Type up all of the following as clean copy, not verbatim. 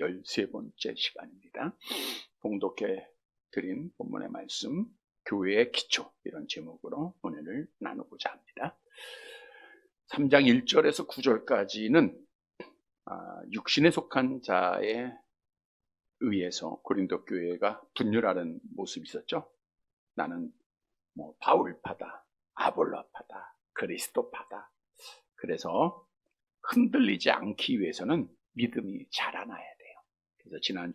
13번째 시간입니다. 봉독해 드린 본문의 말씀, 교회의 기초, 이런 제목으로 오늘 나누고자 합니다. 3장 1절에서 9절까지는 육신에 속한 자에 의해서 고린도 교회가 분열하는 모습이 있었죠. 나는 바울파다, 아볼로파다, 그리스도파다. 그래서 흔들리지 않기 위해서는 믿음이 자라나야 돼요. 그래서 지난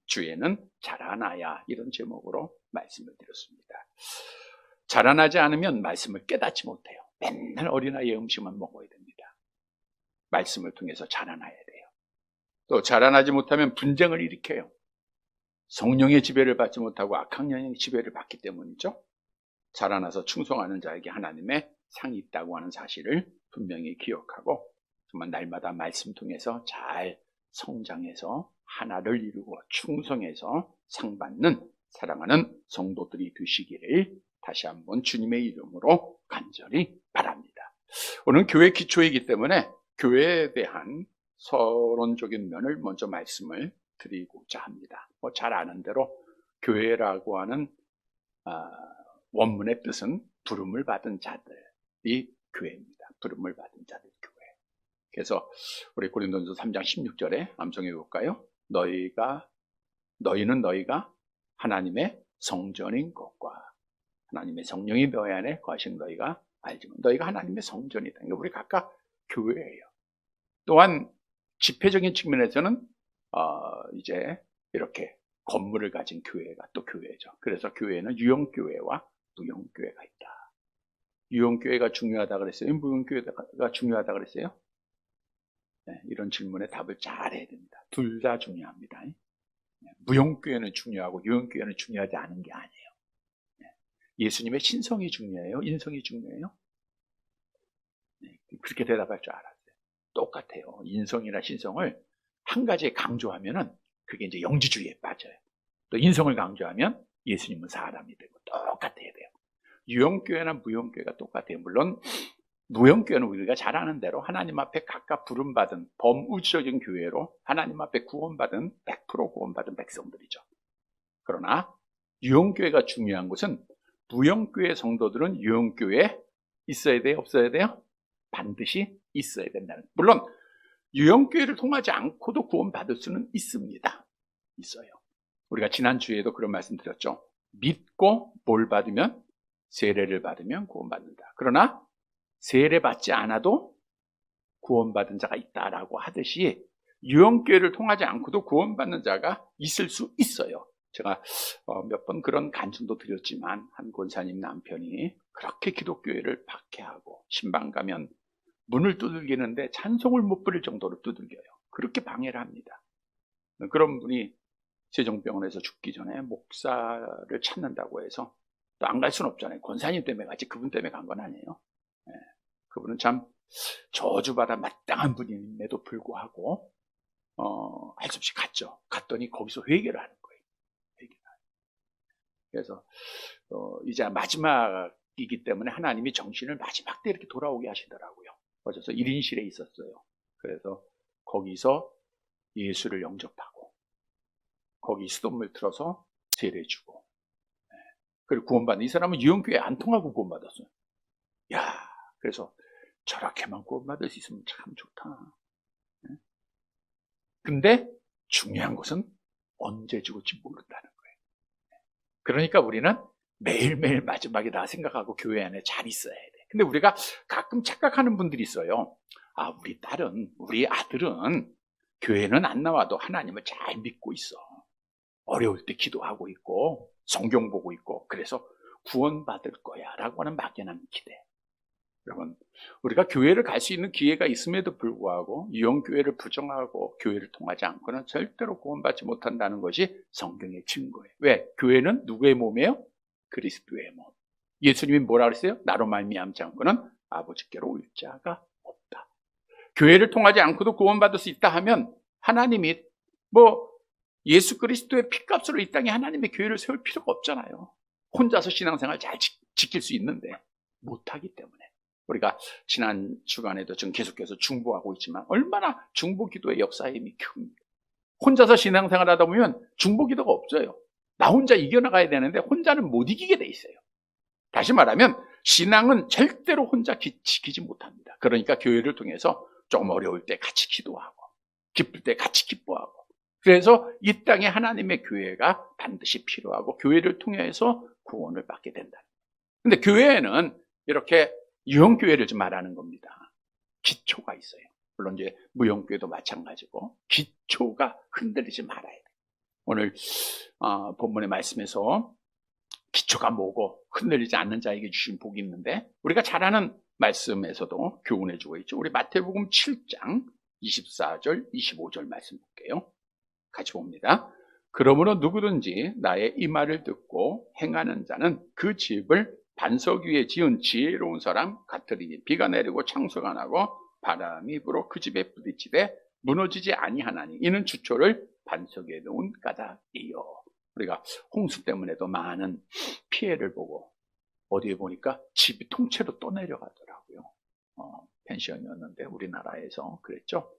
주에는 자라나야, 이런 제목으로 말씀을 드렸습니다. 자라나지 않으면 말씀을 깨닫지 못해요. 맨날 어린아이의 음식만 먹어야 됩니다. 말씀을 통해서 자라나야 돼요. 또 자라나지 못하면 분쟁을 일으켜요. 성령의 지배를 받지 못하고 악한 영의 지배를 받기 때문이죠. 자라나서 충성하는 자에게 하나님의 상이 있다고 하는 사실을 분명히 기억하고, 정말 날마다 말씀 통해서 잘 성장해서 하나를 이루고 충성해서 상 받는 사랑하는 성도들이 되시기를 다시 한번 주님의 이름으로 간절히 바랍니다. 오늘 교회 기초이기 때문에 교회에 대한 서론적인 면을 먼저 말씀을 드리고자 합니다. 잘 아는 대로 교회라고 하는 원문의 뜻은 부름을 받은 자들이 교회입니다. 부름을 받은 자들 교회. 그래서 우리 고린도전서 3장 16절에 암송해 볼까요? 너희는 하나님의 성전인 것과 하나님의 성령이 너희 안에 거하신 너희가 알지만 너희가 하나님의 성전이다. 그러니까 우리 각각 교회예요. 또한 지폐적인 측면에서는 이제 이렇게 건물을 가진 교회가 또 교회죠. 그래서 교회는 유형교회와 무형교회가 있다. 유형교회가 중요하다 그랬어요? 무형교회가 중요하다 그랬어요? 네, 이런 질문에 답을 잘 해야 됩니다. 둘 다 중요합니다. 무형교회는 중요하고 유형교회는 중요하지 않은 게 아니에요. 예수님의 신성이 중요해요? 인성이 중요해요? 네, 그렇게 대답할 줄 알았어요. 똑같아요. 인성이나 신성을 한 가지에 강조하면은 그게 이제 영지주의에 빠져요. 또 인성을 강조하면 예수님은 사람이 되고 똑같아야 돼요. 유형교회나 무형교회가 똑같아요. 물론 무형교회는 우리가 잘 아는 대로 하나님 앞에 각각 부름받은 범우주적인 교회로 하나님 앞에 구원받은 100% 구원받은 백성들이죠. 그러나 유형교회가 중요한 것은 무형교회 성도들은 유형교회에 있어야 돼요? 없어야 돼요? 반드시 있어야 된다는. 물론 유형교회를 통하지 않고도 구원받을 수는 있습니다. 있어요. 우리가 지난주에도 그런 말씀 드렸죠. 믿고 뭘 받으면? 세례를 받으면 구원받는다. 그러나 세례받지 않아도 구원받은 자가 있다라고 하듯이 유형교회를 통하지 않고도 구원받는 자가 있을 수 있어요. 제가 몇 번 그런 간증도 드렸지만 한 권사님 남편이 그렇게 기독교회를 박해하고 신방 가면 문을 두들기는데 찬송을 못 부를 정도로 두들겨요. 그렇게 방해를 합니다. 그런 분이 세종병원에서 죽기 전에 목사를 찾는다고 해서 또 안 갈 수는 없잖아요. 권사님 때문에 갔지 그분 때문에 간 건 아니에요. 그분은 참 저주받아 마땅한 분임에도 불구하고 할 수 없이 갔죠. 갔더니 거기서 회개를 하는 거예요. 그래서 이제 마지막이기 때문에 하나님이 정신을 마지막 때 이렇게 돌아오게 하시더라고요. 그래서 1인실에 있었어요. 그래서 거기서 예수를 영접하고 거기 수돗물 틀어서 세례주고, 그리고 구원받는, 이 사람은 유형교회 안 통하고 구원받았어요. 야, 그래서 저렇게만 구원받을 수 있으면 참 좋다. 근데 중요한 것은 언제 죽을지 모른다는 거예요. 그러니까 우리는 매일매일 마지막이다 생각하고 교회 안에 잘 있어야 돼. 근데 우리가 가끔 착각하는 분들이 있어요. 우리 딸은, 우리 아들은 교회는 안 나와도 하나님을 잘 믿고 있어. 어려울 때 기도하고 있고 성경 보고 있고 그래서 구원받을 거야 라고 하는 막연한 기대. 여러분, 우리가 교회를 갈 수 있는 기회가 있음에도 불구하고 유형교회를 부정하고 교회를 통하지 않고는 절대로 구원받지 못한다는 것이 성경의 증거예요. 왜? 교회는 누구의 몸이에요? 그리스도의 몸. 예수님이 뭐라 그랬어요? 나로 말미암지 않고는 아버지께로 올 자가 없다. 교회를 통하지 않고도 구원받을 수 있다 하면 하나님이 예수 그리스도의 피값으로 이 땅에 하나님의 교회를 세울 필요가 없잖아요. 혼자서 신앙생활 잘 지킬 수 있는데 못하기 때문에 우리가 지난 주간에도 지금 계속해서 중보하고 있지만 얼마나 중보기도의 역사의 힘이 큽니다. 혼자서 신앙생활 하다 보면 중보기도가 없어요. 나 혼자 이겨나가야 되는데 혼자는 못 이기게 돼 있어요. 다시 말하면 신앙은 절대로 혼자 지키지 못합니다. 그러니까 교회를 통해서 조금 어려울 때 같이 기도하고 기쁠 때 같이 기뻐하고, 그래서 이 땅에 하나님의 교회가 반드시 필요하고 교회를 통해서 구원을 받게 된다. 근데 교회에는 이렇게 유형교회를 좀 말하는 겁니다. 기초가 있어요. 물론 이제 무형교회도 마찬가지고 기초가 흔들리지 말아야 돼요. 오늘 본문의 말씀에서 기초가 뭐고 흔들리지 않는 자에게 주신 복이 있는데, 우리가 잘 아는 말씀에서도 교훈해 주고 있죠. 우리 마태복음 7장 24절 25절 말씀 볼게요. 같이 봅니다. 그러므로 누구든지 나의 이 말을 듣고 행하는 자는 그 집을 반석 위에 지은 지혜로운 사람 같으리니 비가 내리고 창수가 나고 바람이 불어 그 집에 부딪히되 무너지지 아니하나니 이는 주초를 반석에 놓은 까닭이요. 우리가 홍수 때문에도 많은 피해를 보고 어디에 보니까 집이 통째로 또 내려가더라고요. 펜션이었는데 우리나라에서 그랬죠.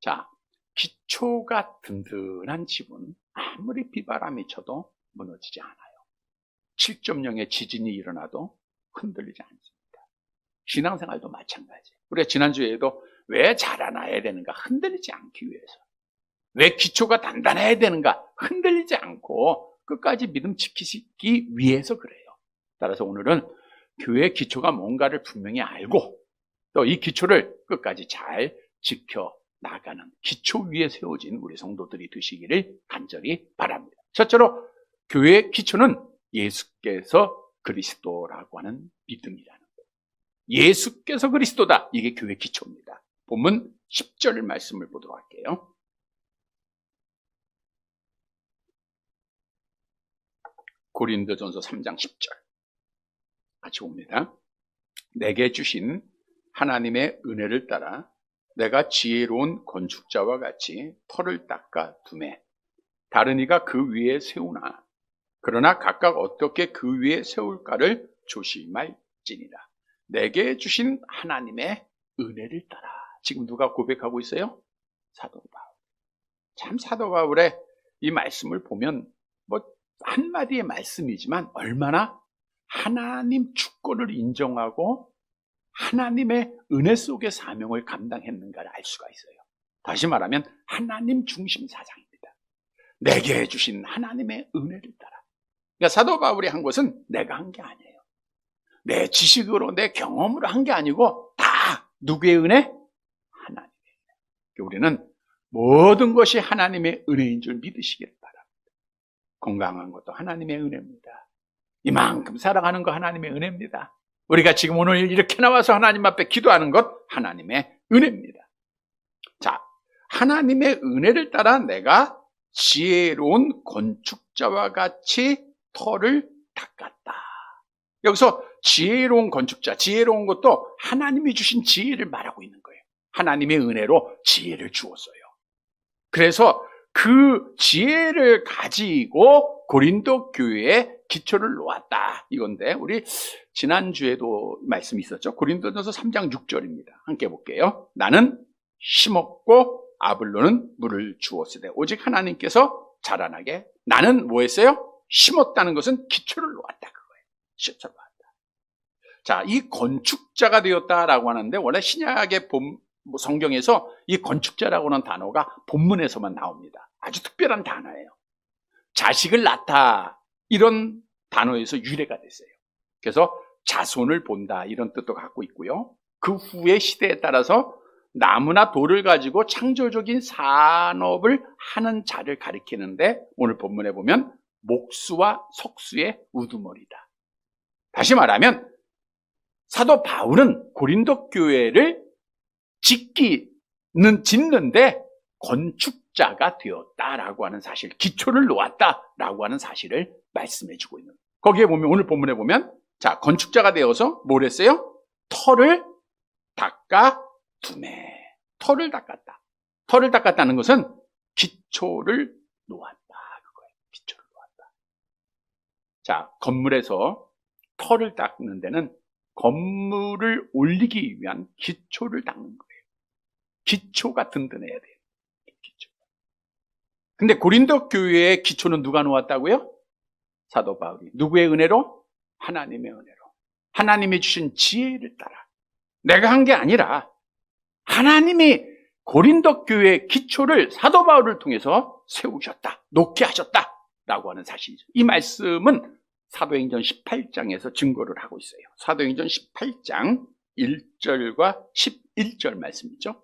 자, 기초가 든든한 집은 아무리 비바람이 쳐도 무너지지 않아요. 7.0의 지진이 일어나도 흔들리지 않습니다. 신앙생활도 마찬가지. 우리가 지난주에도 왜 자라나야 되는가? 흔들리지 않기 위해서. 왜 기초가 단단해야 되는가? 흔들리지 않고 끝까지 믿음 지키기 위해서 그래요. 따라서 오늘은 교회의 기초가 뭔가를 분명히 알고 또 이 기초를 끝까지 잘 지켜 나가는 기초 위에 세워진 우리 성도들이 되시기를 간절히 바랍니다. 첫째로 교회의 기초는 예수께서 그리스도라고 하는 믿음이라는 거예요. 예수께서 그리스도다. 이게 교회의 기초입니다. 본문 10절 말씀을 보도록 할게요. 고린도전서 3장 10절 같이 봅니다. 내게 주신 하나님의 은혜를 따라 내가 지혜로운 건축자와 같이 터를 닦아 두매 다른 이가 그 위에 세우나 그러나 각각 어떻게 그 위에 세울까를 조심할지니라. 내게 주신 하나님의 은혜를 따라. 지금 누가 고백하고 있어요? 사도 바울. 참 사도 바울의 이 말씀을 보면 한마디의 말씀이지만 얼마나 하나님 주권을 인정하고 하나님의 은혜 속의 사명을 감당했는가를 알 수가 있어요. 다시 말하면 하나님 중심 사상입니다. 내게 주신 하나님의 은혜를 따라. 그러니까 사도 바울이 한 것은 내가 한 게 아니에요. 내 지식으로 내 경험으로 한 게 아니고 다 누구의 은혜? 하나님의 은혜. 우리는 모든 것이 하나님의 은혜인 줄 믿으시기를 바랍니다. 건강한 것도 하나님의 은혜입니다. 이만큼 살아가는 거 하나님의 은혜입니다. 우리가 지금 오늘 이렇게 나와서 하나님 앞에 기도하는 것 하나님의 은혜입니다. 자, 하나님의 은혜를 따라 내가 지혜로운 건축자와 같이 터를 닦았다. 여기서 지혜로운 건축자, 지혜로운 것도 하나님이 주신 지혜를 말하고 있는 거예요. 하나님의 은혜로 지혜를 주었어요. 그래서 그 지혜를 가지고 고린도 교회에 기초를 놓았다. 이건데 우리 지난주에도 말씀이 있었죠. 고린도전서 3장 6절입니다. 함께 볼게요. 나는 심었고 아볼로는 물을 주었으되 오직 하나님께서 자라나게. 나는 뭐 했어요? 심었다는 것은 기초를 놓았다. 그거예요. 기초를 놓았다. 자, 이 건축자가 되었다라고 하는데 원래 신약의 성경에서 이 건축자라고 하는 단어가 본문에서만 나옵니다. 아주 특별한 단어예요. 자식을 낳다 이런 단어에서 유래가 됐어요. 그래서 자손을 본다 이런 뜻도 갖고 있고요. 그 후의 시대에 따라서 나무나 돌을 가지고 창조적인 산업을 하는 자를 가리키는데 오늘 본문에 보면 목수와 석수의 우두머리다. 다시 말하면 사도 바울은 고린도 교회를 짓는데 건축자가 되었다라고 하는 사실, 기초를 놓았다라고 하는 사실을 말씀해주고 있는. 거기에 보면 오늘 본문에 보면 자 건축자가 되어서 뭘 했어요? 터를 닦아 두매. 터를 닦았다. 터를 닦았다는 것은 기초를 놓았다. 그거예요. 기초를 놓았다. 자 건물에서 터를 닦는 데는 건물을 올리기 위한 기초를 닦는 거예요. 기초가 든든해야 돼요. 기초. 근데 고린도 교회의 기초는 누가 놓았다고요? 사도 바울이. 누구의 은혜로? 하나님의 은혜로. 하나님이 주신 지혜를 따라. 내가 한 게 아니라 하나님이 고린도 교회의 기초를 사도 바울을 통해서 세우셨다, 놓게 하셨다라고 하는 사실이죠. 이 말씀은 사도행전 18장에서 증거를 하고 있어요. 사도행전 18장 1절과 11절 말씀이죠.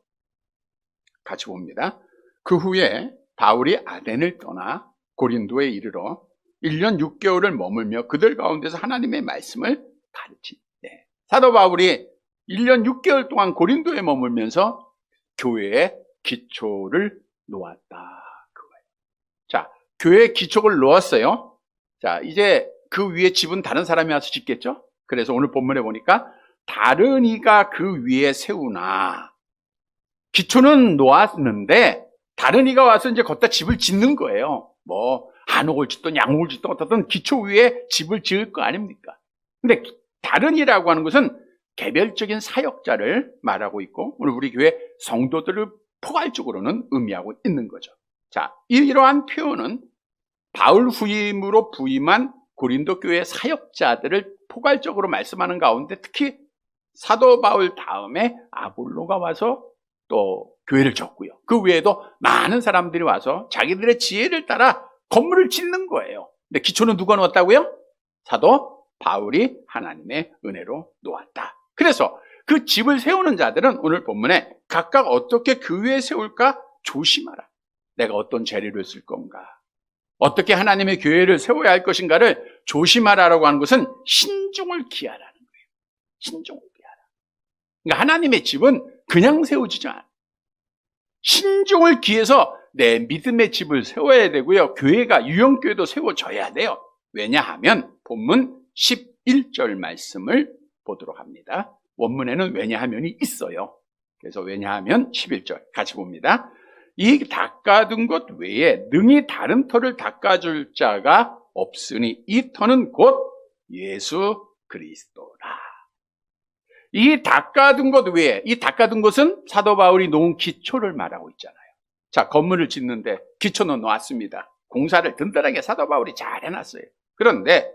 같이 봅니다. 그 후에 바울이 아덴을 떠나 고린도에 이르러 1년 6개월을 머물며 그들 가운데서 하나님의 말씀을 가르치네. 사도 바울이 1년 6개월 동안 고린도에 머물면서 교회의 기초를 놓았다. 그거예요. 자, 교회의 기초를 놓았어요. 자, 이제 그 위에 집은 다른 사람이 와서 짓겠죠? 그래서 오늘 본문에 보니까 다른 이가 그 위에 세우나. 기초는 놓았는데 다른 이가 와서 이제 걷다 집을 짓는 거예요. 뭐 한옥을 짓든 양옥을 짓든 어떻든 기초 위에 집을 지을 거 아닙니까? 근데 다른 이라고 하는 것은 개별적인 사역자를 말하고 있고 오늘 우리 교회 성도들을 포괄적으로는 의미하고 있는 거죠. 자, 이러한 표현은 바울 후임으로 부임한 고린도 교회 사역자들을 포괄적으로 말씀하는 가운데 특히 사도 바울 다음에 아볼로가 와서 또 교회를 졌고요. 그 외에도 많은 사람들이 와서 자기들의 지혜를 따라 건물을 짓는 거예요. 근데 기초는 누가 놓았다고요? 사도 바울이 하나님의 은혜로 놓았다. 그래서 그 집을 세우는 자들은 오늘 본문에 각각 어떻게 그 위에 세울까 조심하라. 내가 어떤 재료를 쓸 건가? 어떻게 하나님의 교회를 세워야 할 것인가를 조심하라라고 하는 것은 신중을 기하라는 거예요. 신중을 기하라. 그러니까 하나님의 집은 그냥 세워지지 않아요. 신중을 기해서 내 믿음의 집을 세워야 되고요. 교회가 유형교회도 세워져야 돼요. 왜냐하면 본문 11절 말씀을 보도록 합니다. 원문에는 왜냐하면이 있어요. 그래서 왜냐하면 11절 같이 봅니다. 이 닦아둔 것 외에 능히 다른 터를 닦아줄 자가 없으니 이 터는 곧 예수 그리스도라. 이 닦아둔 것 외에, 이 닦아둔 것은 사도 바울이 놓은 기초를 말하고 있잖아요. 자, 건물을 짓는데 기초는 놓았습니다. 공사를 든든하게 사도 바울이 잘 해놨어요. 그런데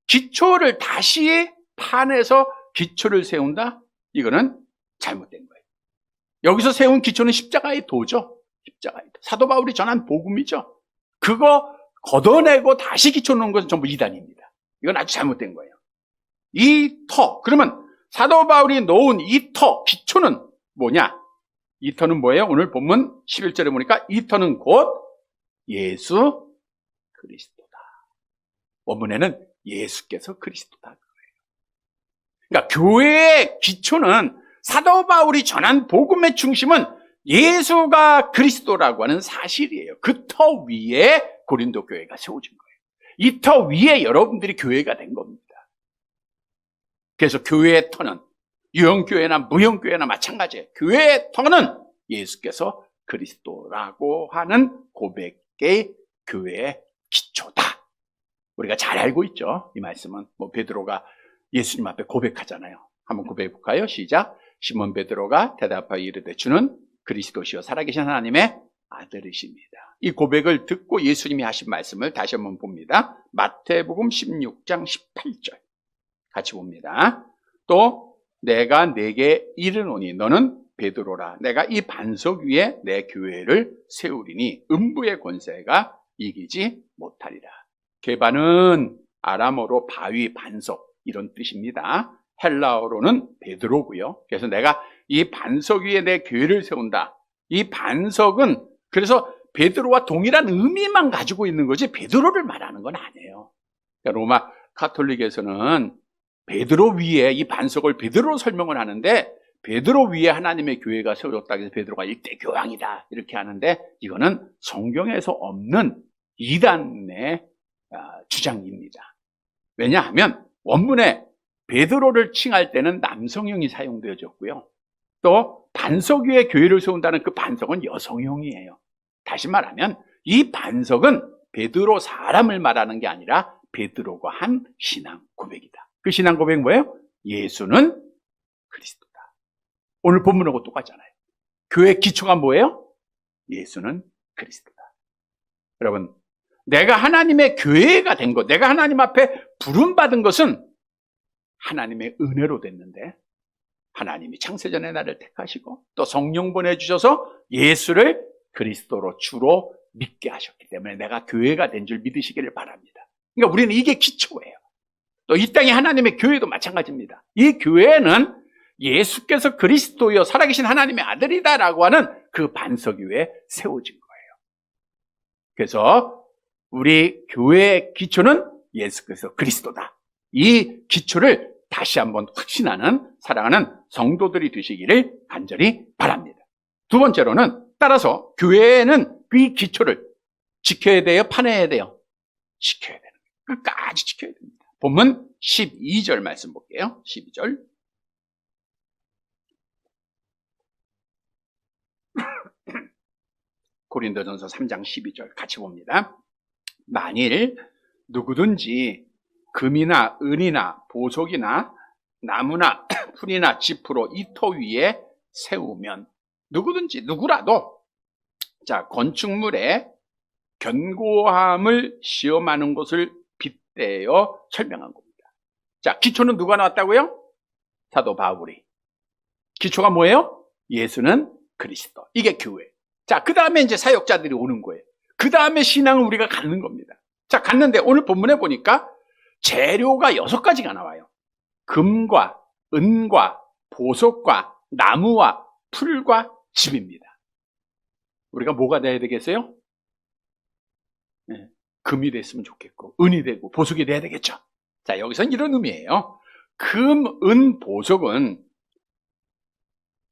기초를 다시 파내서 기초를 세운다? 이거는 잘못된 거예요. 여기서 세운 기초는 십자가의 도죠. 십자가의 도. 사도 바울이 전한 복음이죠. 그거 걷어내고 다시 기초 놓은 것은 전부 이단입니다. 이건 아주 잘못된 거예요. 이 터, 그러면 사도 바울이 놓은 이 터, 기초는 뭐냐? 이 터는 뭐예요? 오늘 본문 11절에 보니까 이 터는 곧 예수 그리스도다. 원문에는 예수께서 그리스도다. 그러니까 교회의 기초는 사도 바울이 전한 복음의 중심은 예수가 그리스도라고 하는 사실이에요. 그 터 위에 고린도 교회가 세워진 거예요. 이 터 위에 여러분들이 교회가 된 겁니다. 그래서 교회의 터는 유형교회나 무형교회나 마찬가지예요. 교회의 터는 예수께서 그리스도라고 하는 고백의 교회의 기초다. 우리가 잘 알고 있죠. 이 말씀은 뭐 베드로가 예수님 앞에 고백하잖아요. 한번 고백해 볼까요? 시작. 시몬 베드로가 대답하여 이르되 주는 그리스도시요 살아계신 하나님의 아들이십니다. 이 고백을 듣고 예수님이 하신 말씀을 다시 한번 봅니다. 마태복음 16장 18절 같이 봅니다. 또 내가 내게 이르노니 너는 베드로라. 내가 이 반석 위에 내 교회를 세우리니 음부의 권세가 이기지 못하리라. 게바는 아람어로 바위, 반석 이런 뜻입니다. 헬라어로는 베드로고요. 그래서 내가 이 반석 위에 내 교회를 세운다. 이 반석은 그래서 베드로와 동일한 의미만 가지고 있는 거지 베드로를 말하는 건 아니에요. 그러니까 로마 가톨릭에서는 베드로 위에 이 반석을 베드로로 설명을 하는데 베드로 위에 하나님의 교회가 세워졌다. 그래서 베드로가 일대 교황이다 이렇게 하는데 이거는 성경에서 없는 이단의 주장입니다. 왜냐하면 원문에 베드로를 칭할 때는 남성형이 사용되어졌고요. 또 반석 위에 교회를 세운다는 그 반석은 여성형이에요. 다시 말하면 이 반석은 베드로 사람을 말하는 게 아니라 베드로가 한 신앙 고백이다. 그 신앙 고백은 뭐예요? 예수는 그리스도다. 오늘 본문하고 똑같잖아요. 교회의 기초가 뭐예요? 예수는 그리스도다. 여러분, 내가 하나님의 교회가 된 것, 내가 하나님 앞에 부름받은 것은 하나님의 은혜로 됐는데, 하나님이 창세전에 나를 택하시고 또 성령 보내주셔서 예수를 그리스도로 주로 믿게 하셨기 때문에 내가 교회가 된 줄 믿으시기를 바랍니다. 그러니까 우리는 이게 기초예요. 또 이 땅의 하나님의 교회도 마찬가지입니다. 이 교회는 예수께서 그리스도여 살아계신 하나님의 아들이다라고 하는 그 반석 위에 세워진 거예요. 그래서 우리 교회의 기초는 예수께서 그리스도다. 이 기초를 다시 한번 확신하는 사랑하는 성도들이 되시기를 간절히 바랍니다. 두 번째로는 따라서 교회는 이 기초를 지켜야 돼요? 파내야 돼요? 지켜야 되는 거예요. 끝까지 지켜야 됩니다. 본문 12절 말씀 볼게요. 12절. 고린도전서 3장 12절 같이 봅니다. 만일 누구든지 금이나 은이나 보석이나 나무나 풀이나 짚으로 이 터 위에 세우면, 누구든지 누구라도, 자, 건축물의 견고함을 시험하는 것을 빗대어 설명한 겁니다. 자, 기초는 누가 나왔다고요? 사도 바울이. 기초가 뭐예요? 예수는 그리스도. 이게 교회. 자, 그 다음에 이제 사역자들이 오는 거예요. 그 다음에 신앙을 우리가 갖는 겁니다. 자, 갔는데 오늘 본문에 보니까 재료가 6가지가 나와요. 금과 은과 보석과 나무와 풀과 집입니다. 우리가 뭐가 돼야 되겠어요? 네, 금이 됐으면 좋겠고 은이 되고 보석이 돼야 되겠죠. 자, 여기서는 이런 의미예요. 금, 은, 보석은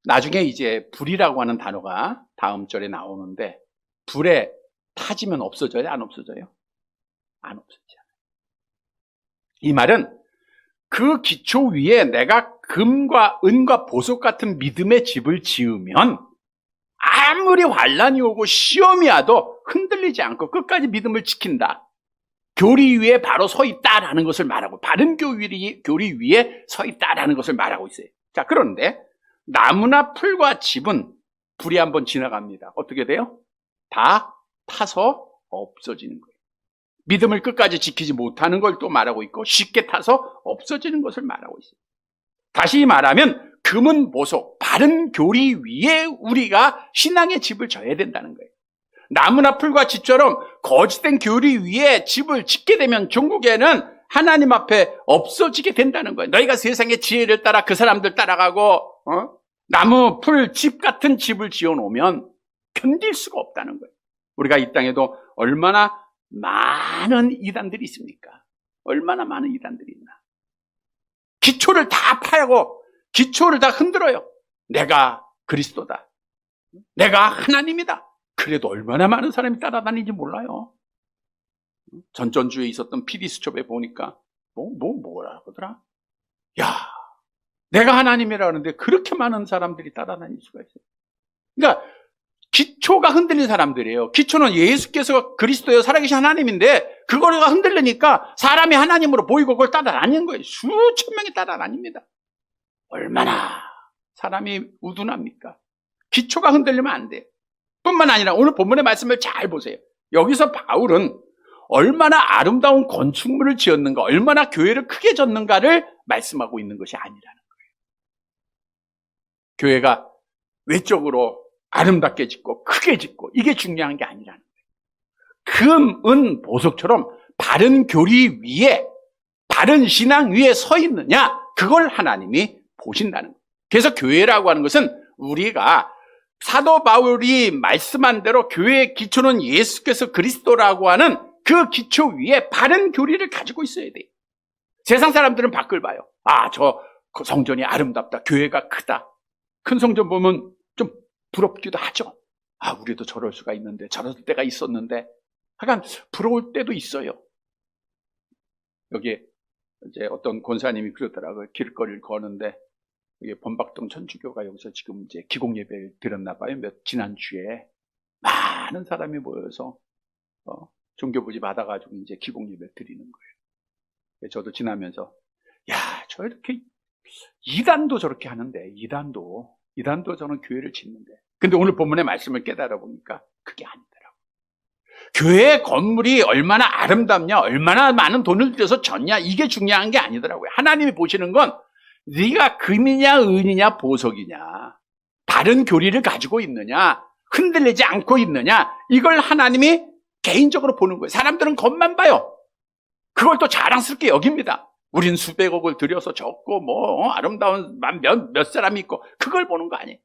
나중에 이제 불이라고 하는 단어가 다음 절에 나오는데, 불에 타지면 없어져요? 안 없어져요? 안 없어져요. 이 말은 그 기초 위에 내가 금과 은과 보석 같은 믿음의 집을 지으면 아무리 환란이 오고 시험이 와도 흔들리지 않고 끝까지 믿음을 지킨다. 교리 위에 바로 서 있다라는 것을 말하고, 바른 교리 위에 서 있다라는 것을 말하고 있어요. 자, 그런데 나무나 풀과 집은 불이 한번 지나갑니다. 어떻게 돼요? 다 타서 없어지는 거예요. 믿음을 끝까지 지키지 못하는 걸 또 말하고 있고, 쉽게 타서 없어지는 것을 말하고 있어요. 다시 말하면 금은 보석, 바른 교리 위에 우리가 신앙의 집을 져야 된다는 거예요. 나무나 풀과 집처럼 거짓된 교리 위에 집을 짓게 되면 종국에는 하나님 앞에 없어지게 된다는 거예요. 너희가 세상의 지혜를 따라 그 사람들 따라가고 나무, 풀, 집 같은 집을 지어놓으면 견딜 수가 없다는 거예요. 우리가 이 땅에도 얼마나 많은 이단들이 있습니까? 얼마나 많은 이단들이 있나. 기초를 다 파고 기초를 다 흔들어요. 내가 그리스도다. 내가 하나님이다. 그래도 얼마나 많은 사람이 따라다니는지 몰라요. 전전주에 있었던 피디수첩에 보니까 뭐라 그러더라? 야, 내가 하나님이라 하는데 그렇게 많은 사람들이 따라다닐 수가 있어요. 그러니까 기초가 흔들린 사람들이에요. 기초는 예수께서 그리스도여 살아계신 하나님인데 그거가 흔들리니까 사람이 하나님으로 보이고 그걸 따라다니는 거예요. 수천 명이 따라다닙니다. 얼마나 사람이 우둔합니까? 기초가 흔들리면 안 돼요. 뿐만 아니라 오늘 본문의 말씀을 잘 보세요. 여기서 바울은 얼마나 아름다운 건축물을 지었는가, 얼마나 교회를 크게 졌는가를 말씀하고 있는 것이 아니라는 거예요. 교회가 외적으로 아름답게 짓고 크게 짓고 이게 중요한 게 아니라는 거예요. 금, 은, 보석처럼 바른 교리 위에, 바른 신앙 위에 서 있느냐, 그걸 하나님이 보신다는 거예요. 그래서 교회라고 하는 것은 우리가 사도 바울이 말씀한 대로 교회의 기초는 예수께서 그리스도라고 하는 그 기초 위에 바른 교리를 가지고 있어야 돼요. 세상 사람들은 밖을 봐요. 저 성전이 아름답다. 교회가 크다. 큰 성전 보면 좀 부럽기도 하죠. 우리도 저럴 수가 있는데, 저럴 때가 있었는데. 약간 부러울 때도 있어요. 여기 이제 어떤 권사님이 그러더라고요. 길거리를 거는데 이게 본박동 천주교가 여기서 지금 이제 기공 예배를 드렸나 봐요. 지난주에 많은 사람이 모여서 종교부지 받아가지고 이제 기공 예배 드리는 거예요. 저도 지나면서 저 이렇게 이단도 저렇게 하는데, 이단도 저는 교회를 짓는데. 근데 오늘 본문의 말씀을 깨달아 보니까 그게 아니더라고. 교회 건물이 얼마나 아름답냐, 얼마나 많은 돈을 들여서 졌냐, 이게 중요한 게 아니더라고요. 하나님이 보시는 건 네가 금이냐, 은이냐, 보석이냐, 바른 교리를 가지고 있느냐, 흔들리지 않고 있느냐, 이걸 하나님이 개인적으로 보는 거예요. 사람들은 겉만 봐요. 그걸 또 자랑스럽게 여깁니다. 우린 수백억을 들여서 졌고 아름다운 몇 사람이 있고, 그걸 보는 거 아니에요.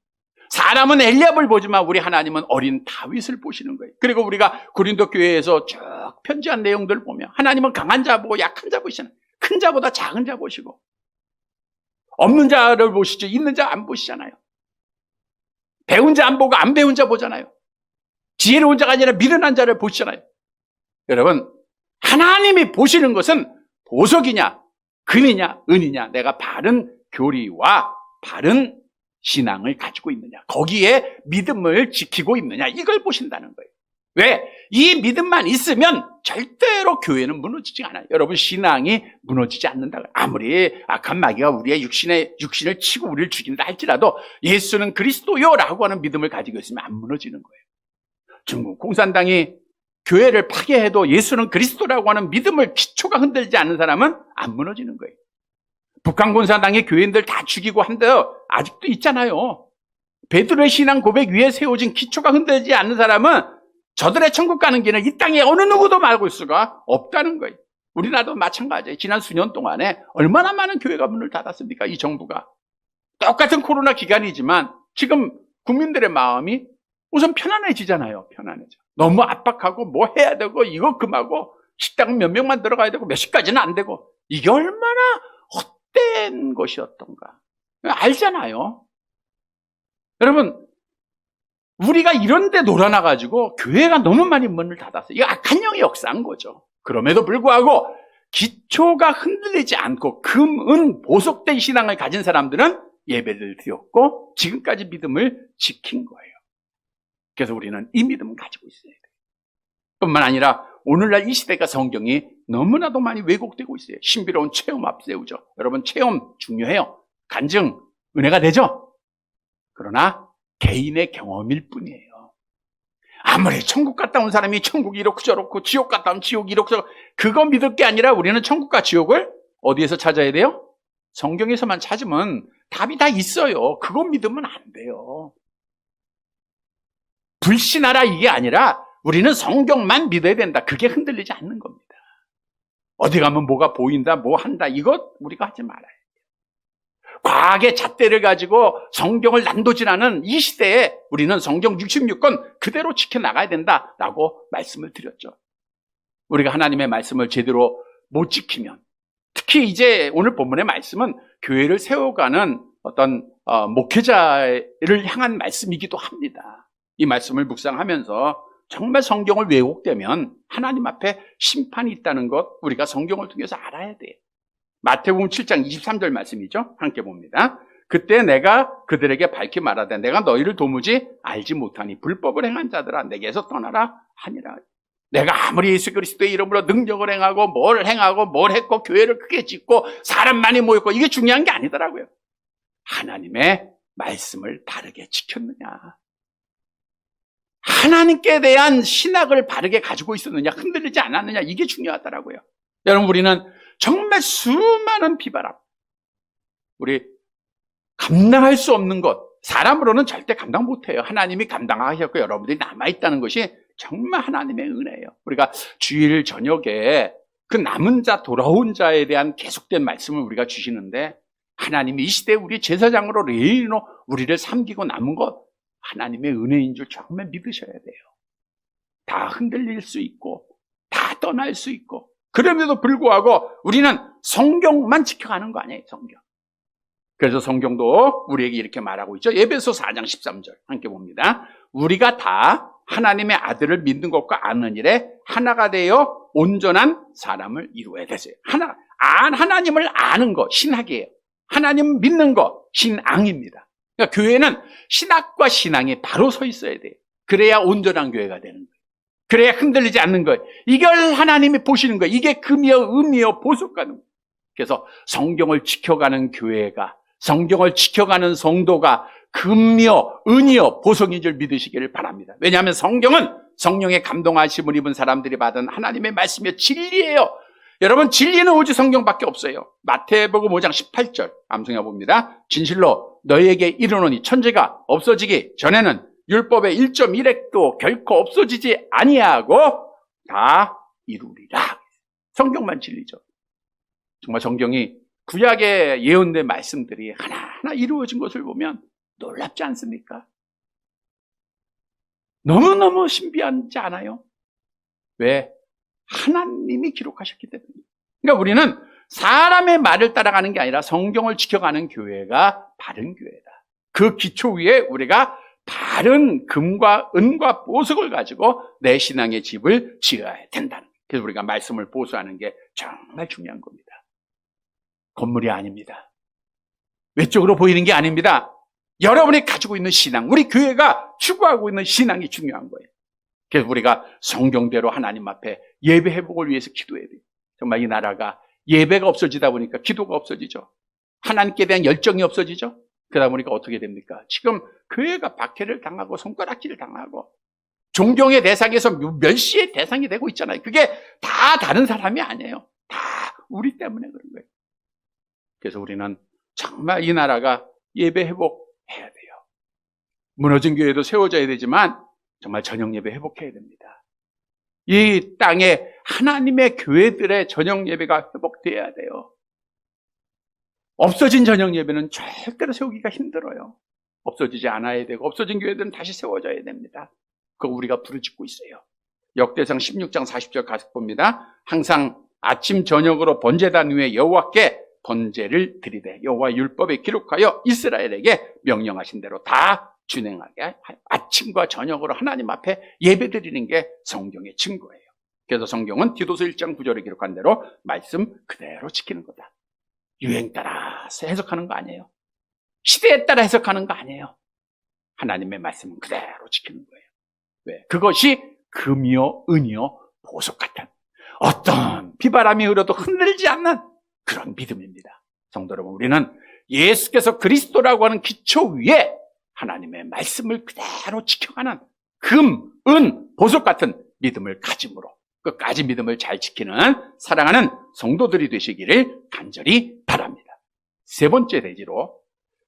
사람은 엘리압을 보지만 우리 하나님은 어린 다윗을 보시는 거예요. 그리고 우리가 고린도 교회에서 쭉 편지한 내용들을 보면 하나님은 강한 자 보고 약한 자 보시잖아요. 큰 자보다 작은 자 보시고, 없는 자를 보시죠. 있는 자 안 보시잖아요. 배운 자 안 보고 안 배운 자 보잖아요. 지혜로운 자가 아니라 미련한 자를 보시잖아요. 여러분, 하나님이 보시는 것은 보석이냐, 금이냐, 은이냐, 내가 바른 교리와 바른 신앙을 가지고 있느냐, 거기에 믿음을 지키고 있느냐, 이걸 보신다는 거예요. 왜? 이 믿음만 있으면 절대로 교회는 무너지지 않아요. 여러분, 신앙이 무너지지 않는다. 아무리 악한 마귀가 우리의 육신을 치고 우리를 죽인다 할지라도 예수는 그리스도요라고 하는 믿음을 가지고 있으면 안 무너지는 거예요. 중국 공산당이 교회를 파괴해도 예수는 그리스도라고 하는 믿음을, 기초가 흔들지 않는 사람은 안 무너지는 거예요. 북한 공산당의 교인들 다 죽이고 한데요, 아직도 있잖아요. 베드로의 신앙 고백 위에 세워진 기초가 흔들지 않는 사람은 저들의 천국 가는 길은 이 땅에 어느 누구도 막을 수가 없다는 거예요. 우리나라도 마찬가지예요. 지난 수년 동안에 얼마나 많은 교회가 문을 닫았습니까? 이 정부가. 똑같은 코로나 기간이지만 지금 국민들의 마음이 우선 편안해지잖아요. 편안해져. 너무 압박하고 뭐 해야 되고, 이거 금하고, 식당은 몇 명만 들어가야 되고 몇 시까지는 안 되고, 이게 얼마나 헛된 것이었던가 알잖아요. 여러분, 우리가 이런 데 놀아나가지고 교회가 너무 많이 문을 닫았어요. 이거 악한 영의 역사인 거죠. 그럼에도 불구하고 기초가 흔들리지 않고 금, 은, 보석된 신앙을 가진 사람들은 예배를 드렸고 지금까지 믿음을 지킨 거예요. 그래서 우리는 이 믿음을 가지고 있어야 돼요. 뿐만 아니라 오늘날 이 시대가 성경이 너무나도 많이 왜곡되고 있어요. 신비로운 체험 앞세우죠. 여러분, 체험 중요해요. 간증, 은혜가 되죠. 그러나 개인의 경험일 뿐이에요. 아무리 천국 갔다 온 사람이 천국이 이렇고 저렇고 지옥 갔다 오면 지옥이 이렇고 저렇고, 그거 믿을 게 아니라 우리는 천국과 지옥을 어디에서 찾아야 돼요? 성경에서만 찾으면 답이 다 있어요. 그거 믿으면 안 돼요. 불신하라 이게 아니라 우리는 성경만 믿어야 된다. 그게 흔들리지 않는 겁니다. 어디 가면 뭐가 보인다, 뭐 한다, 이것 우리가 하지 말아야 돼요. 과학의 잣대를 가지고 성경을 난도질하는 이 시대에 우리는 성경 66권 그대로 지켜나가야 된다라고 말씀을 드렸죠. 우리가 하나님의 말씀을 제대로 못 지키면, 특히 이제 오늘 본문의 말씀은 교회를 세워가는 어떤 목회자를 향한 말씀이기도 합니다. 이 말씀을 묵상하면서 정말 성경을 왜곡되면 하나님 앞에 심판이 있다는 것, 우리가 성경을 통해서 알아야 돼요. 마태복음 7장 23절 말씀이죠. 함께 봅니다. 그때 내가 그들에게 밝히 말하되 내가 너희를 도무지 알지 못하니 불법을 행한 자들아 내게서 떠나라 하니라. 내가 아무리 예수 그리스도의 이름으로 능력을 행하고 뭘 했고 교회를 크게 짓고 사람 많이 모였고, 이게 중요한 게 아니더라고요. 하나님의 말씀을 바르게 지켰느냐, 하나님께 대한 신학을 바르게 가지고 있었느냐, 흔들리지 않았느냐, 이게 중요하더라고요. 여러분, 우리는 정말 수많은 비바람, 우리 감당할 수 없는 것, 사람으로는 절대 감당 못해요. 하나님이 감당하셨고 여러분들이 남아있다는 것이 정말 하나님의 은혜예요. 우리가 주일 저녁에 그 남은 자, 돌아온 자에 대한 계속된 말씀을 우리가 주시는데, 하나님이 이 시대에 우리 제사장으로 레인으로 우리를 섬기고 남은 것, 하나님의 은혜인 줄 정말 믿으셔야 돼요. 다 흔들릴 수 있고 다 떠날 수 있고, 그럼에도 불구하고 우리는 성경만 지켜가는 거 아니에요. 성경. 그래서 성경도 우리에게 이렇게 말하고 있죠. 에베소 4장 13절 함께 봅니다. 우리가 다 하나님의 아들을 믿는 것과 아는 일에 하나가 되어 온전한 사람을 이루어야 되세요. 하나님을 아는 것, 신학이에요. 하나님 믿는 것, 신앙입니다. 그러니까 교회는 신학과 신앙이 바로 서 있어야 돼요. 그래야 온전한 교회가 되는 거예요. 그래야 흔들리지 않는 거예요. 이걸 하나님이 보시는 거예요. 이게 금이요, 은이요, 보석가는 거예요. 그래서 성경을 지켜가는 교회가, 성경을 지켜가는 성도가 금이요 은이요 보석인 줄 믿으시기를 바랍니다. 왜냐하면 성경은 성령의 감동하심을 입은 사람들이 받은 하나님의 말씀의 진리예요. 여러분, 진리는 오직 성경밖에 없어요. 마태복음 5장 18절 암송해 봅니다. 진실로 너희에게 이르노니 천지가 없어지기 전에는 율법의 1.1획도 결코 없어지지 아니하고 다 이루리라. 성경만 진리죠. 정말 성경이 구약의 예언된 말씀들이 하나하나 이루어진 것을 보면 놀랍지 않습니까? 너무너무 신비하지 않아요? 왜? 하나님이 기록하셨기 때문에. 그러니까 우리는 사람의 말을 따라가는 게 아니라 성경을 지켜가는 교회가 바른 교회다. 그 기초 위에 우리가 바른 금과 은과 보석을 가지고 내 신앙의 집을 지어야 된다는 거예요. 그래서 우리가 말씀을 보수하는 게 정말 중요한 겁니다. 건물이 아닙니다. 외적으로 보이는 게 아닙니다. 여러분이 가지고 있는 신앙, 우리 교회가 추구하고 있는 신앙이 중요한 거예요. 그래서 우리가 성경대로 하나님 앞에 예배 회복을 위해서 기도해야 돼요. 정말 이 나라가 예배가 없어지다 보니까 기도가 없어지죠. 하나님께 대한 열정이 없어지죠. 그러다 보니까 어떻게 됩니까? 지금 교회가 박해를 당하고 손가락질을 당하고 존경의 대상에서 멸시의 대상이 되고 있잖아요. 그게 다 다른 사람이 아니에요. 다 우리 때문에 그런 거예요. 그래서 우리는 정말 이 나라가 예배 회복해야 돼요. 무너진 교회도 세워져야 되지만 정말 저녁 예배 회복해야 됩니다. 이 땅에 하나님의 교회들의 저녁 예배가 회복돼야 돼요. 없어진 저녁 예배는 절대로 세우기가 힘들어요. 없어지지 않아야 되고 없어진 교회들은 다시 세워져야 됩니다. 그거 우리가 부르짖고 있어요. 역대상 16장 40절 가서 봅니다. 항상 아침 저녁으로 번제단 위에 여호와께 번제를 드리되 여호와 율법에 기록하여 이스라엘에게 명령하신 대로 다 준행하게 아침과 저녁으로 하나님 앞에 예배드리는 게 성경의 증거예요. 그래서 성경은 디도서 1장 9절에 기록한 대로 말씀 그대로 지키는 거다. 유행 따라서 해석하는 거 아니에요. 시대에 따라 해석하는 거 아니에요. 하나님의 말씀은 그대로 지키는 거예요. 왜? 그것이 금이요 은이요 보석 같은 어떤 비바람이 흘러도 흔들리지 않는 그런 믿음입니다. 성도 여러분, 우리는 예수께서 그리스도라고 하는 기초 위에 하나님의 말씀을 그대로 지켜가는 금, 은, 보석 같은 믿음을 가짐으로 끝까지 믿음을 잘 지키는 사랑하는 성도들이 되시기를 간절히 바랍니다. 세 번째 대지로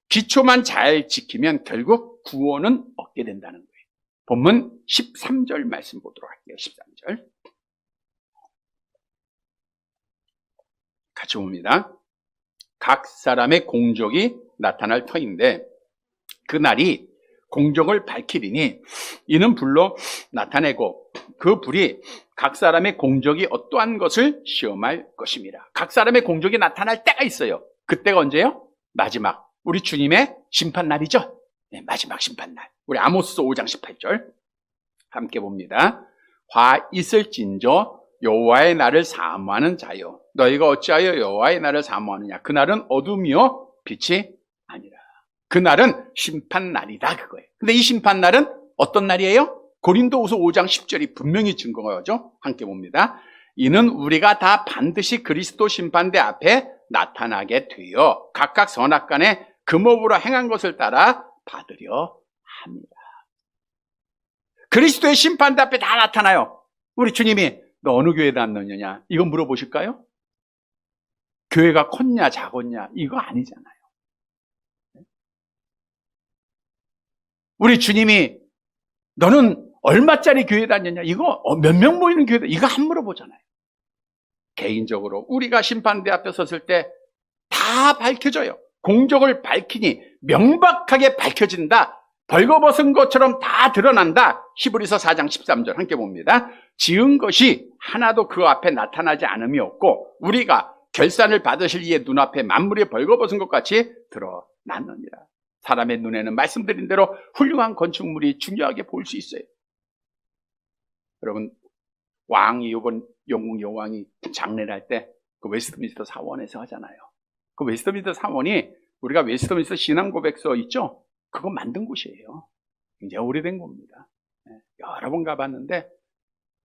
기초만 잘 지키면 결국 구원은 얻게 된다는 거예요. 본문 13절 말씀 보도록 할게요. 13절 같이 봅니다. 각 사람의 공적이 나타날 터인데 그날이 공적을 밝히리니 이는 불로 나타내고 그 불이 각 사람의 공적이 어떠한 것을 시험할 것입니다. 각 사람의 공적이 나타날 때가 있어요. 그때가 언제요? 마지막 우리 주님의 심판날이죠. 네, 마지막 심판날. 우리 아모스 5장 18절 함께 봅니다. 화 있을진저 여호와의 날을 사모하는 자여 너희가 어찌하여 여호와의 날을 사모하느냐. 그날은 어둠이요 빛이 아니라. 그날은 심판날이다 그거예요. 근데 이 심판날은 어떤 날이에요? 고린도후서 5장 10절이 분명히 증거하죠. 함께 봅니다. 이는 우리가 다 반드시 그리스도 심판대 앞에 나타나게 되어 각각 선악간에 금업으로 행한 것을 따라 받으려 합니다. 그리스도의 심판대 앞에 다 나타나요. 우리 주님이 너 어느 교회에 다녔느냐 이거 물어보실까요? 교회가 컸냐 작았냐 이거 아니잖아요. 우리 주님이 너는 얼마짜리 교회 다녔냐 이거 몇 명 모이는 교회다 이거 안 물어보잖아요. 개인적으로 우리가 심판대 앞에 섰을 때 다 밝혀져요. 공적을 밝히니 명백하게 밝혀진다. 벌거벗은 것처럼 다 드러난다. 히브리서 4장 13절 함께 봅니다. 지은 것이 하나도 그 앞에 나타나지 않음이 없고 우리가 결산을 받으실 이의 눈앞에 만물이 벌거벗은 것 같이 드러났느니라. 사람의 눈에는 말씀드린 대로 훌륭한 건축물이 중요하게 보일 수 있어요. 여러분, 왕이 이번 영국 여왕이 장례를 할 때 그 웨스트민스터 사원에서 하잖아요. 그 웨스트민스터 사원이 우리가 웨스트민스터 신앙 고백서 있죠? 그거 만든 곳이에요. 굉장히 오래된 겁니다. 여러 번 가봤는데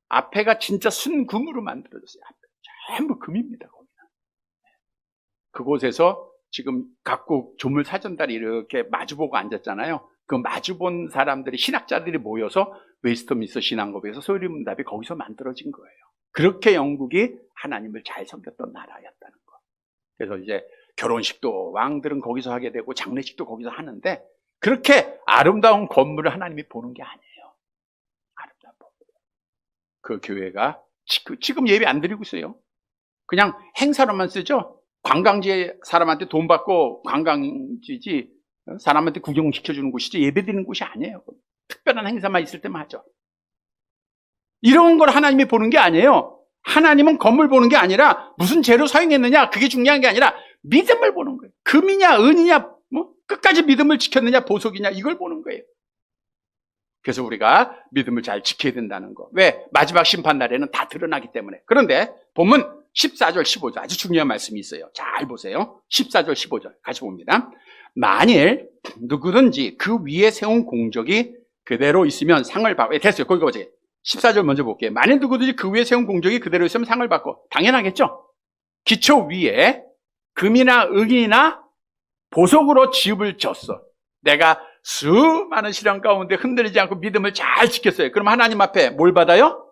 앞에가 진짜 순금으로 만들어졌어요. 앞에 전부 금입니다. 거기는. 그곳에서 지금 각국 조물 사전달이 이렇게 마주보고 앉았잖아요. 그 마주본 사람들이, 신학자들이 모여서 웨스트민스터 신앙법에서 소리문답이 거기서 만들어진 거예요. 그렇게 영국이 하나님을 잘 섬겼던 나라였다는 거. 그래서 이제 결혼식도 왕들은 거기서 하게 되고 장례식도 거기서 하는데, 그렇게 아름다운 건물을 하나님이 보는 게 아니에요. 아름다운 건물. 그 교회가 지금 예배 안 드리고 있어요. 그냥 행사로만 쓰죠. 관광지 사람한테 돈 받고 관광지지, 사람한테 구경시켜주는 곳이지 예배 드리는 곳이 아니에요. 특별한 행사만 있을 때만 하죠. 이런 걸 하나님이 보는 게 아니에요. 하나님은 건물 보는 게 아니라 무슨 재료 사용했느냐, 그게 중요한 게 아니라 믿음을 보는 거예요. 금이냐 은이냐, 끝까지 믿음을 지켰느냐, 보석이냐, 이걸 보는 거예요. 그래서 우리가 믿음을 잘 지켜야 된다는 거. 왜? 마지막 심판 날에는 다 드러나기 때문에. 그런데 본문 14절 15절 아주 중요한 말씀이 있어요. 잘 보세요. 14절 15절 같이 봅니다. 만일 누구든지 그 위에 세운 공적이 그대로 있으면 상을 받고, 됐어요. 거기 보세요. 14절 먼저 볼게요. 만일 누구든지 그 위에 세운 공적이 그대로 있으면 상을 받고, 당연하겠죠. 기초 위에 금이나 은이나 보석으로 집을 졌어. 내가 수많은 시련 가운데 흔들리지 않고 믿음을 잘 지켰어요. 그럼 하나님 앞에 뭘 받아요?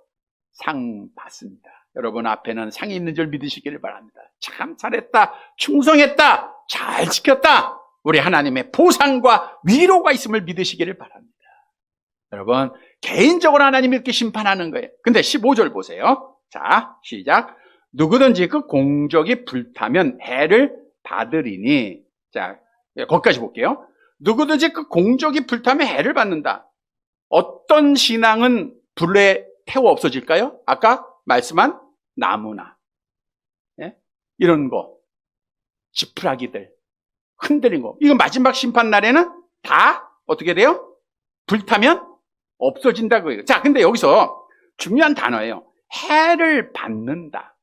상 받습니다. 여러분 앞에는 상이 있는 줄 믿으시기를 바랍니다. 참 잘했다, 충성했다, 잘 지켰다, 우리 하나님의 보상과 위로가 있음을 믿으시기를 바랍니다. 여러분 개인적으로 하나님이 이렇게 심판하는 거예요. 근데 15절 보세요. 자, 시작. 누구든지 그 공적이 불타면 해를 받으리니. 자, 거기까지 볼게요. 누구든지 그 공적이 불타면 해를 받는다. 어떤 신앙은 불에 태워 없어질까요? 아까 말씀한 나무나, 예? 이런 거, 지푸라기들, 흔들린 거. 이거 마지막 심판 날에는 다 어떻게 돼요? 불타면 없어진다고요. 자, 근데 여기서 중요한 단어예요. 해를 받는다.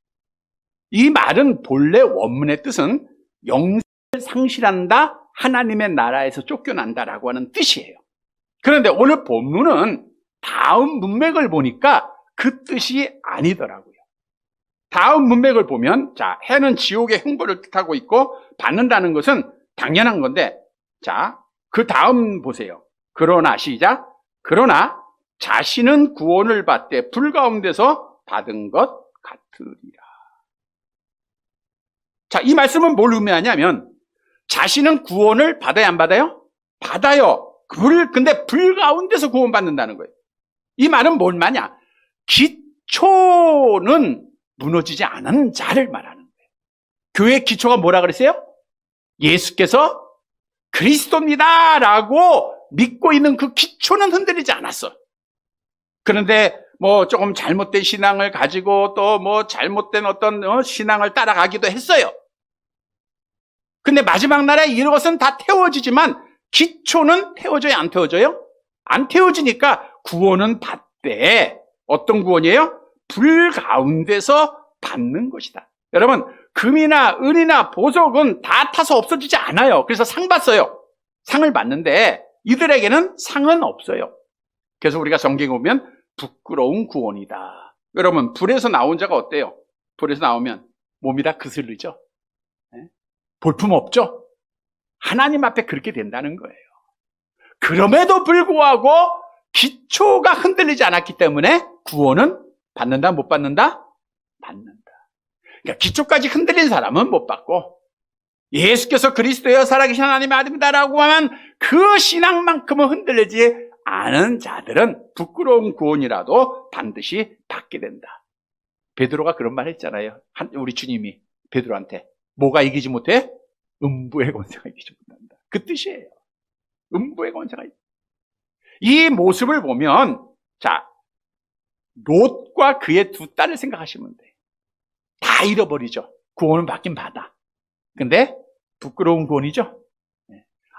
이 말은 본래 원문의 뜻은 영생을 상실한다, 하나님의 나라에서 쫓겨난다라고 하는 뜻이에요. 그런데 오늘 본문은 다음 문맥을 보니까 그 뜻이 아니더라고요. 다음 문맥을 보면, 자, 해는 지옥의 횡보를 뜻하고 있고 받는다는 것은 당연한 건데, 자, 그 다음 보세요. 그러나, 시작. 그러나 자신은 구원을 받되 불 가운데서 받은 것 같으리라. 자, 이 말씀은 뭘 의미하냐면, 자신은 구원을 받아야 안 받아요? 받아요. 근데 불 가운데서 구원받는다는 거예요. 이 말은 뭘 말이냐? 기초는 무너지지 않은 자를 말하는 거예요. 교회의 기초가 뭐라 그랬어요? 예수께서 그리스도입니다 라고 믿고 있는 그 기초는 흔들리지 않았어. 그런데 조금 잘못된 신앙을 가지고 또 잘못된 어떤 신앙을 따라가기도 했어요. 근데 마지막 날에 이것은 다 태워지지만 기초는 태워져요, 안 태워져요? 안 태워지니까 구원은 받되, 어떤 구원이에요? 불 가운데서 받는 것이다. 여러분, 금이나 은이나 보석은 다 타서 없어지지 않아요. 그래서 상 받어요. 상을 받는데 이들에게는 상은 없어요. 그래서 우리가 성경에 보면 부끄러운 구원이다. 여러분, 불에서 나온 자가 어때요? 불에서 나오면 몸이 다 그슬리죠? 볼품 없죠? 하나님 앞에 그렇게 된다는 거예요. 그럼에도 불구하고 기초가 흔들리지 않았기 때문에 구원은 받는다, 못 받는다? 받는다. 그러니까 기초까지 흔들린 사람은 못 받고, 예수께서 그리스도여 살아계신 하나님의 아들이다라고 하면 그 신앙만큼은 흔들리지 않은 자들은 부끄러운 구원이라도 반드시 받게 된다. 베드로가 그런 말 했잖아요. 우리 주님이 베드로한테 뭐가 이기지 못해? 음부의 권세가 이기지 못한다. 그 뜻이에요. 음부의 권세가. 이 모습을 보면, 자, 롯과 그의 두 딸을 생각하시면 돼. 다 잃어버리죠. 구원은 받긴 받아. 근데 부끄러운 구원이죠.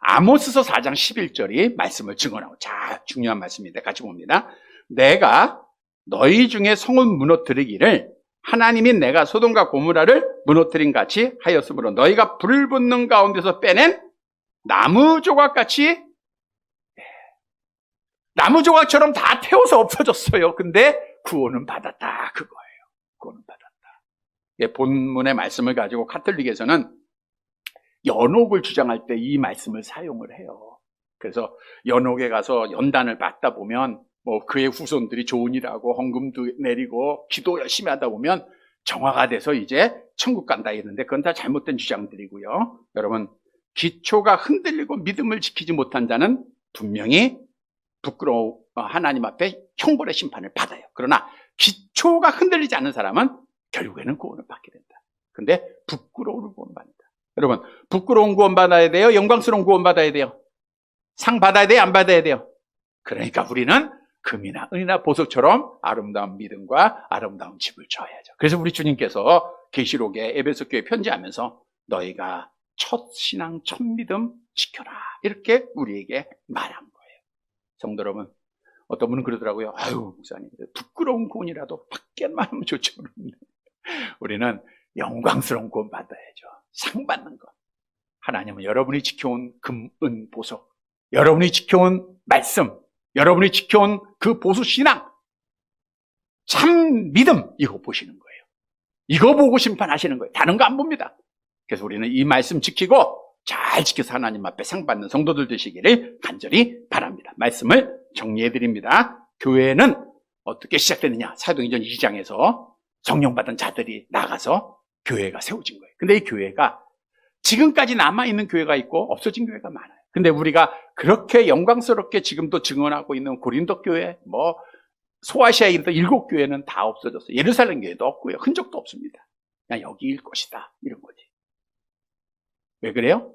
아모스서 4장 11절이 말씀을 증언하고, 자, 중요한 말씀인데 같이 봅니다. 내가 너희 중에 성을 무너뜨리기를 하나님이 내가 소돔과 고모라를 무너뜨린 같이 하였으므로 너희가 불 붙는 가운데서 빼낸 나무 조각같이, 나무 조각처럼 다 태워서 없어졌어요. 근데 구원은 받았다, 그거예요. 구원은 받았다. 본문의 말씀을 가지고 카톨릭에서는 연옥을 주장할 때 이 말씀을 사용을 해요. 그래서 연옥에 가서 연단을 받다 보면 뭐 그의 후손들이 좋은 일하고 헌금도 내리고 기도 열심히 하다 보면 정화가 돼서 이제 천국 간다 했는데 그건 다 잘못된 주장들이고요. 여러분, 기초가 흔들리고 믿음을 지키지 못한 자는 분명히 부끄러워 하나님 앞에 형벌의 심판을 받아요. 그러나 기초가 흔들리지 않는 사람은 결국에는 구원을 받게 된다. 근데 부끄러움을 구원받는다. 여러분, 부끄러운 구원 받아야 돼요? 영광스러운 구원 받아야 돼요? 상 받아야 돼요? 안 받아야 돼요? 그러니까 우리는 금이나 은이나 보석처럼 아름다운 믿음과 아름다운 집을 져야죠. 그래서 우리 주님께서 계시록에 에베소 교회 편지하면서 너희가 첫 신앙, 첫 믿음 지켜라, 이렇게 우리에게 말한 거예요. 성도 여러분, 어떤 분은 그러더라고요. 아유, 목사님, 부끄러운 구원이라도 받게만 하면 좋죠. 우리는 영광스러운 구원 받아야죠. 상 받는 것. 하나님은 여러분이 지켜온 금, 은, 보석, 여러분이 지켜온 말씀, 여러분이 지켜온 그 보수 신앙, 참 믿음, 이거 보시는 거예요. 이거 보고 심판하시는 거예요. 다른 거 안 봅니다. 그래서 우리는 이 말씀 지키고 잘 지켜서 하나님 앞에 상 받는 성도들 되시기를 간절히 바랍니다. 말씀을 정리해 드립니다. 교회는 어떻게 시작되느냐? 사도행전 2장에서 성령 받은 자들이 나가서 교회가 세워진 거예요. 근데 이 교회가 지금까지 남아있는 교회가 있고 없어진 교회가 많아요. 근데 우리가 그렇게 영광스럽게 지금도 증언하고 있는 고린도 교회, 뭐 소아시아에 있는 7교회는 다 없어졌어요. 예루살렘 교회도 없고요. 흔적도 없습니다. 그냥 여기일 것이다, 이런 거지. 왜 그래요?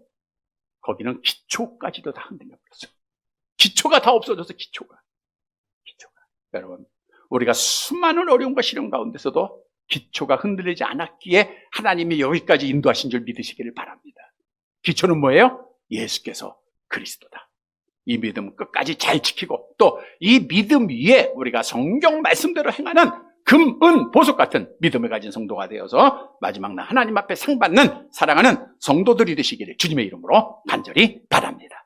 거기는 기초까지도 다 흔들려버렸어요. 기초가 다 없어져서 기초가. 여러분, 우리가 수많은 어려움과 시련 가운데서도 기초가 흔들리지 않았기에 하나님이 여기까지 인도하신 줄 믿으시기를 바랍니다. 기초는 뭐예요? 예수께서 그리스도다. 이 믿음 끝까지 잘 지키고 또 이 믿음 위에 우리가 성경 말씀대로 행하는 금, 은, 보석 같은 믿음을 가진 성도가 되어서 마지막 날 하나님 앞에 상 받는 사랑하는 성도들이 되시기를 주님의 이름으로 간절히 바랍니다.